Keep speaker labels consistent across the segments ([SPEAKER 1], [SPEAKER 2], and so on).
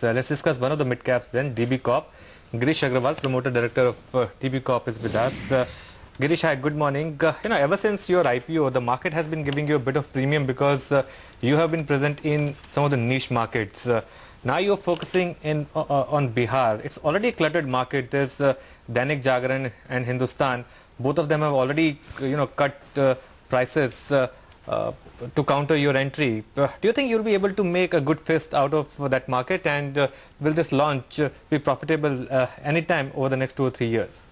[SPEAKER 1] Let's discuss one of the mid caps then, DB Corp. Girish Agarwaal, promoter director of DB Corp, is with us. Girish, hi, good morning. Ever since your IPO, the market has been giving you a bit of premium because you have been present in some of the niche markets. Now you're focusing on Bihar. It's already a cluttered market. There's Dainik Bhaskar and Hindustan. Both of them have already, cut prices to counter your entry. Do you think you'll be able to make a good fist out of that market, and will this launch be profitable anytime over the next 2 or 3 years?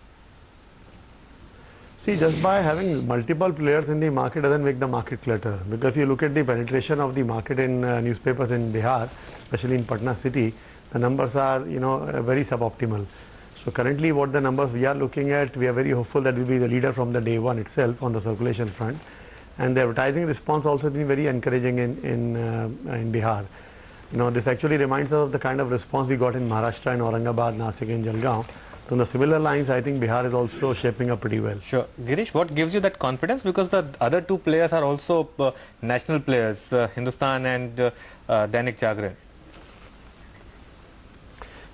[SPEAKER 2] See, just by having multiple players in the market doesn't make the market clutter. Because if you look at the penetration of the market in newspapers in Bihar, especially in Patna city, the numbers are, very suboptimal. So currently what the numbers we are looking at, we are very hopeful that we'll be the leader from the day one itself on the circulation front. And the advertising response also has been very encouraging in Bihar. This actually reminds us of the kind of response we got in Maharashtra and Aurangabad, Nasik and Jalgaon. So on the similar lines, I think Bihar is also shaping up pretty well.
[SPEAKER 1] Sure. Girish, what gives you that confidence? Because the other two players are also national players, Hindustan and Dainik Bhaskar.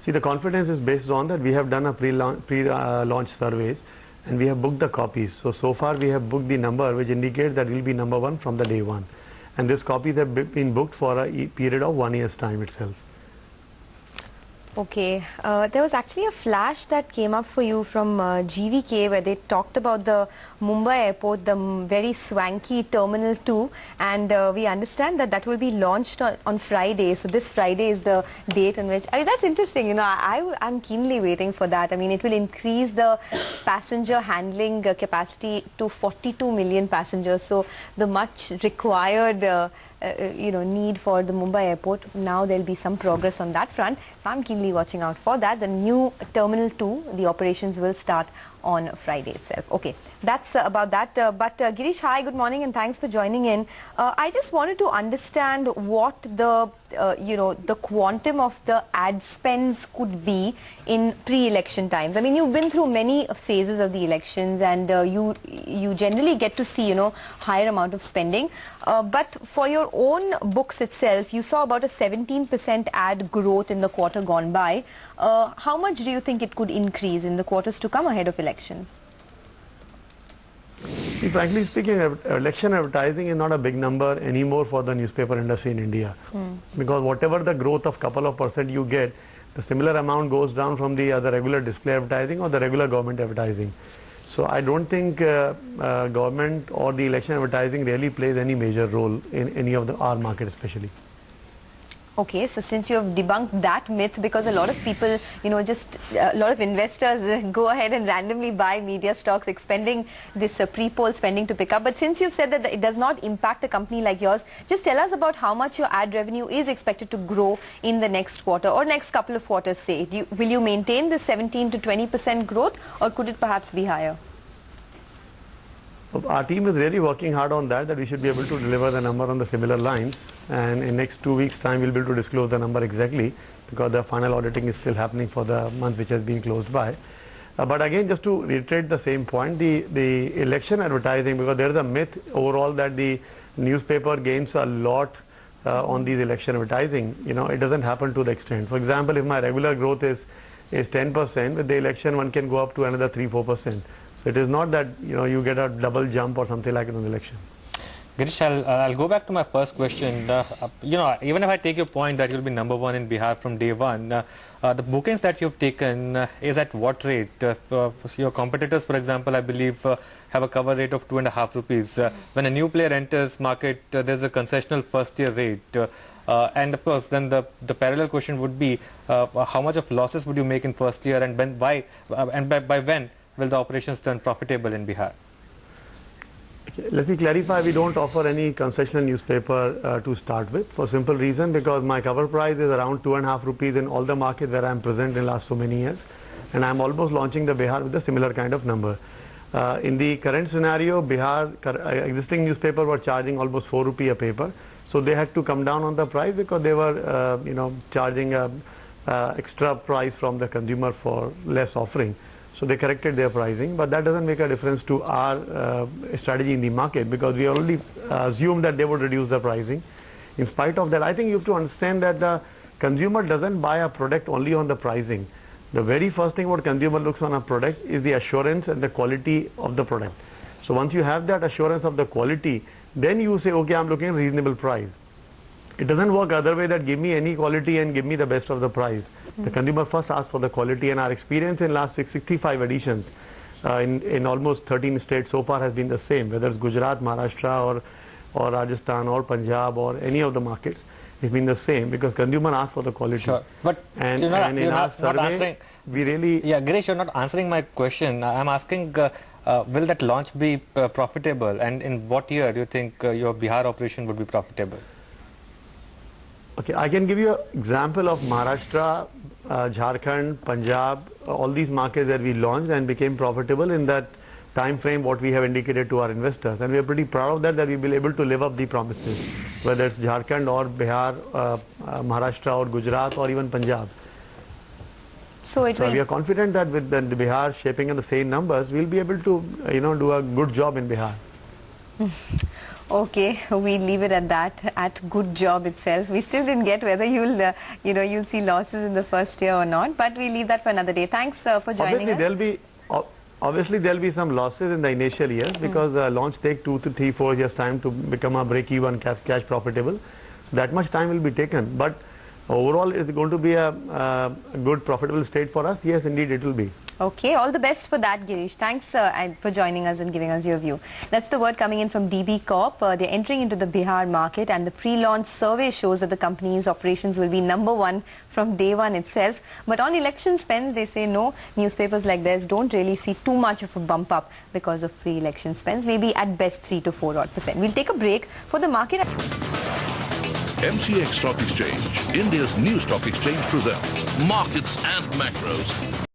[SPEAKER 2] See, the confidence is based on that we have done a pre-launch surveys and we have booked the copies. So far we have booked the number which indicates that we will be number one from the day one. And these copies have been booked for a period of 1 year's time itself.
[SPEAKER 3] Okay, there was actually a flash that came up for you from GVK where they talked about the Mumbai airport, the very swanky Terminal 2, and we understand that that will be launched on Friday. So this Friday is the date on which, that's interesting, I'm keenly waiting for that. It will increase the passenger handling capacity to 42 million passengers. So the much required need for the Mumbai airport. Now there'll be some progress on that front. So I'm keenly watching out for that. The new Terminal 2, the operations will start on Friday itself. Okay, that's about that. But Girish, hi, good morning and thanks for joining in. I just wanted to understand what the quantum of the ad spends could be in pre-election times. You've been through many phases of the elections and you generally get to see, higher amount of spending. But for your own books itself, you saw about a 17% ad growth in the quarter gone by. How much do you think it could increase in the quarters to come ahead of elections?
[SPEAKER 2] See, frankly speaking, election advertising is not a big number anymore for the newspaper industry in India. Because whatever the growth of couple of percent you get, the similar amount goes down from the other regular display advertising or the regular government advertising. So I don't think government or the election advertising really plays any major role in any of our market especially.
[SPEAKER 3] Okay, so since you have debunked that myth, because a lot of people, a lot of investors go ahead and randomly buy media stocks, expending this pre-poll spending to pick up. But since you've said that it does not impact a company like yours, just tell us about how much your ad revenue is expected to grow in the next quarter or next couple of quarters, say. Will you maintain the 17 to 20% growth, or could it perhaps be higher?
[SPEAKER 2] Our team is really working hard on that we should be able to deliver the number on the similar lines, and in next 2 weeks time we'll be able to disclose the number exactly, because the final auditing is still happening for the month which has been closed by. But again, just to reiterate the same point, the election advertising, because there is a myth overall that the newspaper gains a lot on these election advertising. It doesn't happen to the extent. For example, if my regular growth is 10%, with the election one can go up to another 3-4%. So it is not that you get a double jump or something like in an election.
[SPEAKER 1] Girish, I'll go back to my first question. Even if I take your point that you'll be number one in Bihar from day one, the bookings that you've taken is at what rate? Your competitors, for example, I believe have a cover rate of 2.5 rupees. When a new player enters market, there's a concessional first year rate. And of course, then the parallel question would be, how much of losses would you make in first year, and by when will the operations turn profitable in Bihar?
[SPEAKER 2] Okay, let me clarify, we don't offer any concessional newspaper to start with, for simple reason, because my cover price is around 2.5 rupees in all the markets where I'm present in last so many years, and I'm almost launching the Bihar with a similar kind of number. In the current scenario, Bihar existing newspaper were charging almost 4 rupee a paper, so they had to come down on the price because they were charging extra price from the consumer for less offering. So they corrected their pricing, but that doesn't make a difference to our strategy in the market, because we already assumed that they would reduce the pricing. In spite of that, I think you have to understand that the consumer doesn't buy a product only on the pricing. The very first thing what consumer looks on a product is the assurance and the quality of the product. So once you have that assurance of the quality, then you say, okay, I'm looking at reasonable price. It doesn't work other way that give me any quality and give me the best of the price. The consumer first asks for the quality, and our experience in last 65 editions in almost 13 states so far has been the same, whether it's Gujarat, Maharashtra or Rajasthan or Punjab or any of the markets. It's been the same because consumer asks for the quality.
[SPEAKER 1] Sure, but
[SPEAKER 2] and
[SPEAKER 1] you're not
[SPEAKER 2] survey,
[SPEAKER 1] answering.
[SPEAKER 2] We really.
[SPEAKER 1] Yeah, Girish, you're not answering my question. I'm asking, will that launch be profitable, and in what year do you think your Bihar operation would be profitable?
[SPEAKER 2] Okay, I can give you an example of Maharashtra, Jharkhand, Punjab, all these markets that we launched and became profitable in that time frame what we have indicated to our investors, and we are pretty proud of that we will be able to live up the promises, whether it's Jharkhand or Bihar, Maharashtra or Gujarat or even Punjab.
[SPEAKER 3] So
[SPEAKER 2] we are confident that with the Bihar shaping in the same numbers, we'll be able to do a good job in Bihar.
[SPEAKER 3] Okay, we leave it at that, at good job itself. We still didn't get whether you'll, you'll see losses in the first year or not, but we leave that for another day. Thanks for joining us.
[SPEAKER 2] Obviously, there'll be some losses in the initial years because launch take 2 to 3, 4 years time to become a break-even cash profitable. That much time will be taken, but overall, it's going to be a good profitable state for us. Yes, indeed, it will be.
[SPEAKER 3] Okay, all the best for that, Girish. Thanks for joining us and giving us your view. That's the word coming in from DB Corp. They're entering into the Bihar market, and the pre-launch survey shows that the company's operations will be #1 from day one itself. But on election spends, they say no, newspapers like theirs don't really see too much of a bump up because of pre-election spends, maybe at best 3 to 4%. We'll take a break for the market.
[SPEAKER 4] MCX Stock Exchange, India's new stock exchange, presents Markets and Macros.